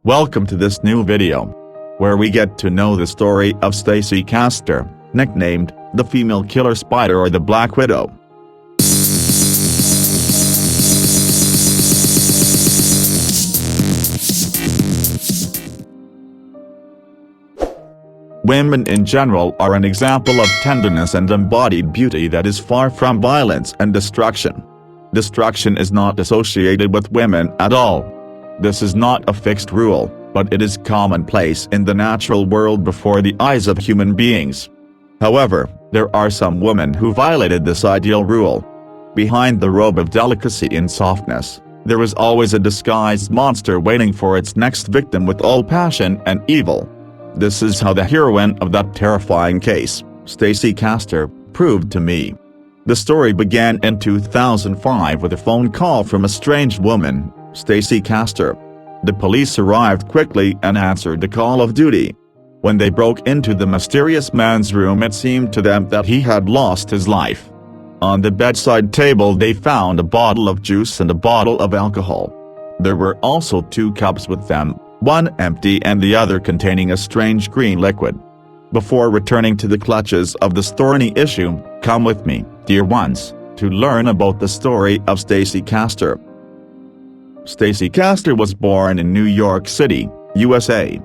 Welcome to this new video, where we get to know the story of Stacy Castor, nicknamed the female killer spider or the Black Widow. Women in general are an example of tenderness and embodied beauty that is far from violence and destruction. Destruction is not associated with women at all. This is not a fixed rule, but it is commonplace in the natural world before the eyes of human beings. However, there are some women who violated this ideal rule. Behind the robe of delicacy and softness, there is always a disguised monster waiting for its next victim with all passion and evil. This is how the heroine of that terrifying case, Stacy Castor, proved to me. The story began in 2005 with a phone call from a strange woman, Stacy Castor. The police arrived quickly and answered the call of duty. When they broke into the mysterious man's room, it seemed to them that he had lost his life. On the bedside table they found a bottle of juice and a bottle of alcohol. There were also 2 cups with them, one empty and the other containing a strange green liquid. Before returning to the clutches of this thorny issue, come with me, dear ones, to learn about the story of Stacy Castor. Stacy Castor was born in New York City, USA.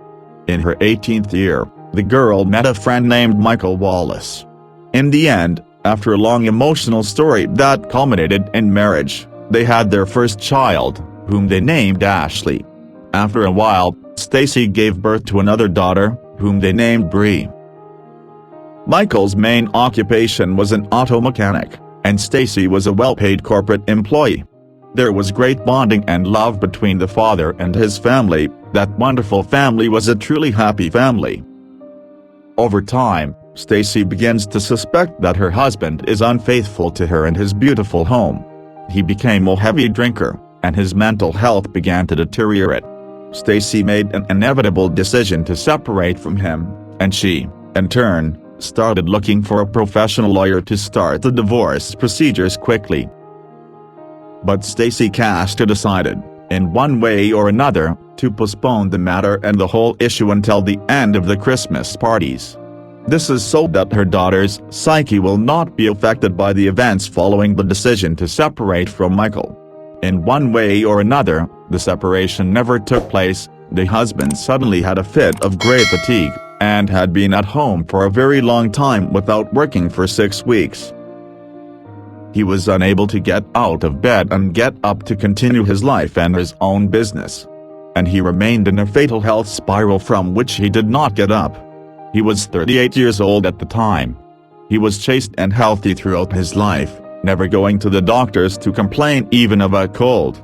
In her 18th year, the girl met a friend named Michael Wallace. In the end, after a long emotional story that culminated in marriage, they had their first child, whom they named Ashley. After a while, Stacy gave birth to another daughter, whom they named Bree. Michael's main occupation was an auto mechanic, and Stacy was a well-paid corporate employee. There was great bonding and love between the father and his family. That wonderful family was a truly happy family. Over time, Stacy begins to suspect that her husband is unfaithful to her and his beautiful home. He became a heavy drinker, and his mental health began to deteriorate. Stacy made an inevitable decision to separate from him, and she, in turn, started looking for a professional lawyer to start the divorce procedures quickly. But Stacy Castor decided, in one way or another, to postpone the matter and the whole issue until the end of the Christmas parties. This is so that her daughter's psyche will not be affected by the events following the decision to separate from Michael. In one way or another, the separation never took place. The husband suddenly had a fit of great fatigue, and had been at home for a very long time without working for 6 weeks. He was unable to get out of bed and get up to continue his life and his own business. And he remained in a fatal health spiral from which he did not get up. He was 38 years old at the time. He was chaste and healthy throughout his life, never going to the doctors to complain even of a cold.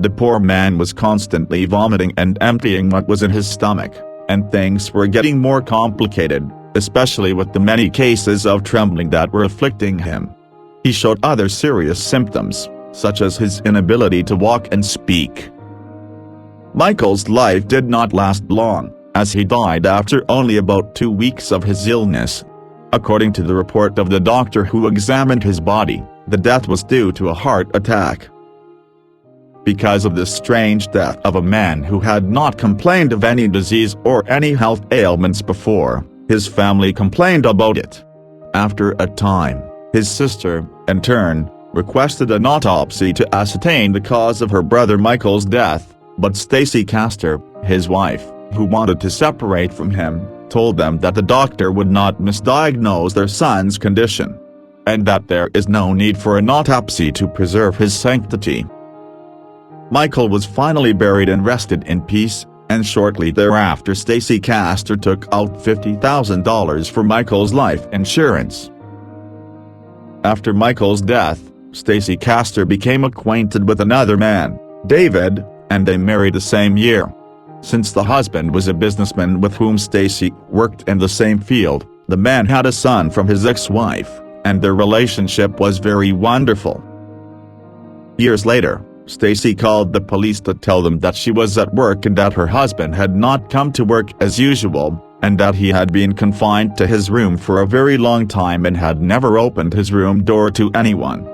The poor man was constantly vomiting and emptying what was in his stomach, and things were getting more complicated, especially with the many cases of trembling that were afflicting him. He showed other serious symptoms, such as his inability to walk and speak. Michael's life did not last long, as he died after only about 2 weeks of his illness. According to the report of the doctor who examined his body, the death was due to a heart attack. Because of this strange death of a man who had not complained of any disease or any health ailments before, his family complained about it. After a time, his sister, in turn, requested an autopsy to ascertain the cause of her brother Michael's death, but Stacy Castor, his wife, who wanted to separate from him, told them that the doctor would not misdiagnose their son's condition, and that there is no need for an autopsy to preserve his sanctity. Michael was finally buried and rested in peace, and shortly thereafter Stacy Castor took out $50,000 for Michael's life insurance. After Michael's death, Stacy Castor became acquainted with another man, David, and they married the same year. Since the husband was a businessman with whom Stacy worked in the same field, the man had a son from his ex-wife, and their relationship was very wonderful. Years later, Stacy called the police to tell them that she was at work and that her husband had not come to work as usual, and that he had been confined to his room for a very long time and had never opened his room door to anyone.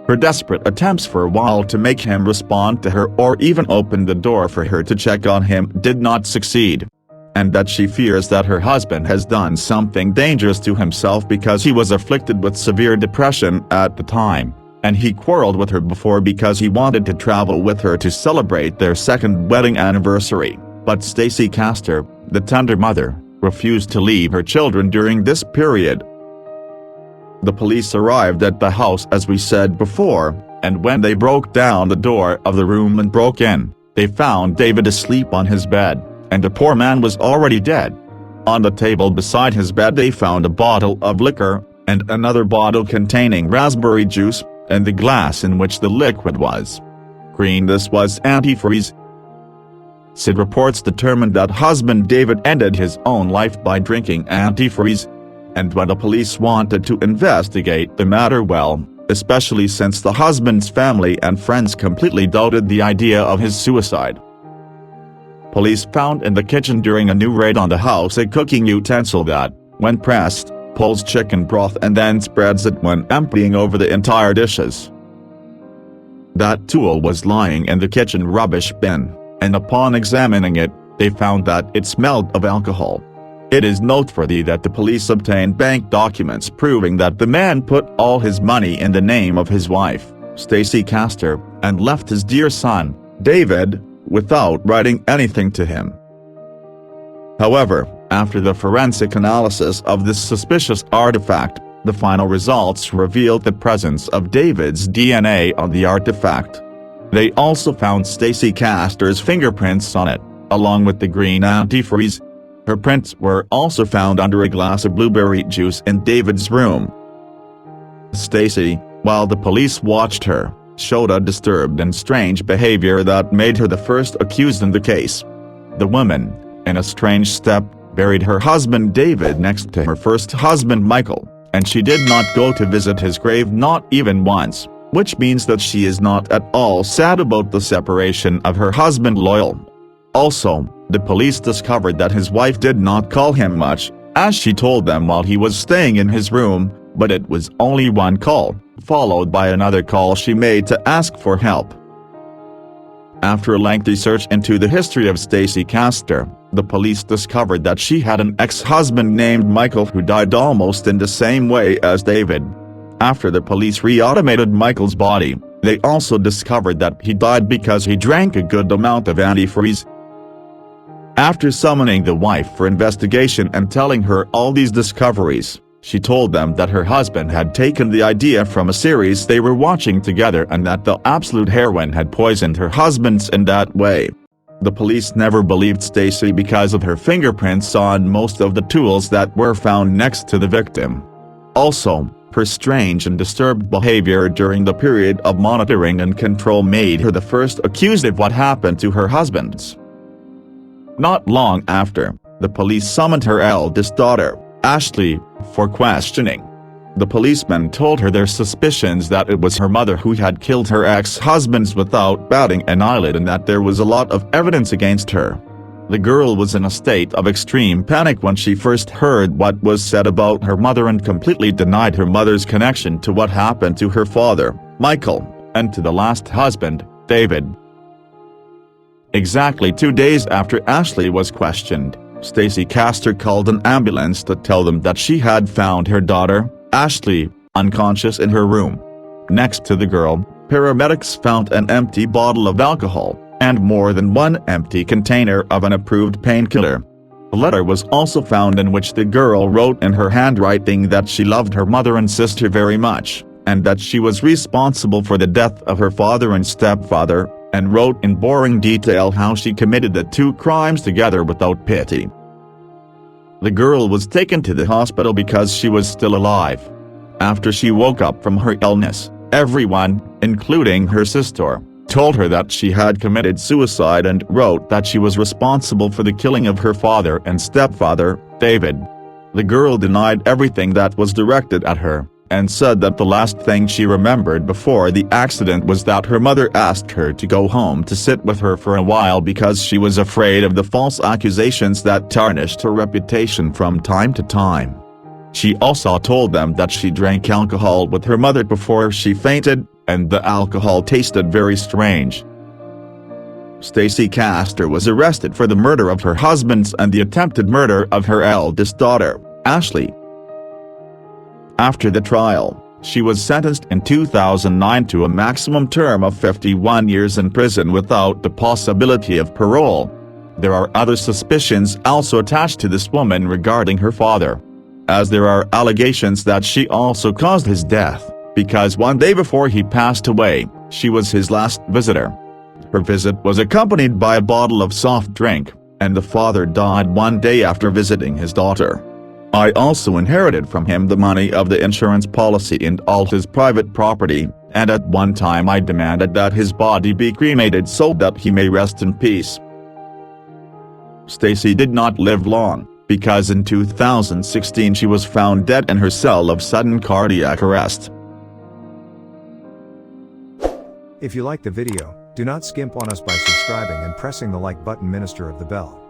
Her desperate attempts for a while to make him respond to her or even open the door for her to check on him did not succeed. And that she fears that her husband has done something dangerous to himself because he was afflicted with severe depression at the time, and he quarreled with her before because he wanted to travel with her to celebrate their second wedding anniversary, but Stacy Castor, the tender mother, refused to leave her children during this period. The police arrived at the house as we said before, and when they broke down the door of the room and broke in, they found David asleep on his bed, and the poor man was already dead. On the table beside his bed they found a bottle of liquor, and another bottle containing raspberry juice, and the glass in which the liquid was green. This was antifreeze. SID reports determined that husband David ended his own life by drinking antifreeze. And when the police wanted to investigate the matter, well, especially since the husband's family and friends completely doubted the idea of his suicide. Police found in the kitchen during a new raid on the house a cooking utensil that, when pressed, pulls chicken broth and then spreads it when emptying over the entire dishes. That tool was lying in the kitchen rubbish bin, and upon examining it, they found that it smelled of alcohol. It is noteworthy that the police obtained bank documents proving that the man put all his money in the name of his wife, Stacy Castor, and left his dear son, David, without writing anything to him. However, after the forensic analysis of this suspicious artifact, the final results revealed the presence of David's DNA on the artifact. They also found Stacy Castor's fingerprints on it, along with the green antifreeze. Her prints were also found under a glass of blueberry juice in David's room. Stacy, while the police watched her, showed a disturbed and strange behavior that made her the first accused in the case. The woman, in a strange step, buried her husband David next to her first husband Michael, and she did not go to visit his grave not even once, which means that she is not at all sad about the separation of her husband Loyal. Also, the police discovered that his wife did not call him much, as she told them while he was staying in his room, but it was only one call, followed by another call she made to ask for help. After a lengthy search into the history of Stacy Castor, the police discovered that she had an ex-husband named Michael who died almost in the same way as David. After the police reanimated Michael's body, they also discovered that he died because he drank a good amount of antifreeze. After summoning the wife for investigation and telling her all these discoveries, she told them that her husband had taken the idea from a series they were watching together and that the absolute heroine had poisoned her husbands in that way. The police never believed Stacy because of her fingerprints on most of the tools that were found next to the victim. Also, her strange and disturbed behavior during the period of monitoring and control made her the first accused of what happened to her husbands. Not long after, the police summoned her eldest daughter, Ashley, for questioning. The policemen told her their suspicions that it was her mother who had killed her ex-husbands without batting an eyelid and that there was a lot of evidence against her. The girl was in a state of extreme panic when she first heard what was said about her mother and completely denied her mother's connection to what happened to her father, Michael, and to the last husband, David. Exactly 2 days after Ashley was questioned, Stacy Castor called an ambulance to tell them that she had found her daughter, Ashley, unconscious in her room. Next to the girl, paramedics found an empty bottle of alcohol, and more than one empty container of an approved painkiller. A letter was also found in which the girl wrote in her handwriting that she loved her mother and sister very much, and that she was responsible for the death of her father and stepfather, and wrote in boring detail how she committed the two crimes together without pity. The girl was taken to the hospital because she was still alive. After she woke up from her illness, everyone, including her sister, told her that she had committed suicide and wrote that she was responsible for the killing of her father and stepfather, David. The girl denied everything that was directed at her, and said that the last thing she remembered before the accident was that her mother asked her to go home to sit with her for a while because she was afraid of the false accusations that tarnished her reputation from time to time. She also told them that she drank alcohol with her mother before she fainted, and the alcohol tasted very strange. Stacy Castor was arrested for the murder of her husband and the attempted murder of her eldest daughter, Ashley. After the trial, she was sentenced in 2009 to a maximum term of 51 years in prison without the possibility of parole. There are other suspicions also attached to this woman regarding her father, as there are allegations that she also caused his death, because one day before he passed away, she was his last visitor. Her visit was accompanied by a bottle of soft drink, and the father died one day after visiting his daughter. I also inherited from him the money of the insurance policy and all his private property, and at one time I demanded that his body be cremated so that he may rest in peace. Stacy did not live long, because in 2016 she was found dead in her cell of sudden cardiac arrest. If you like the video, do not skimp on us by subscribing and pressing the like button, Minister of the Bell.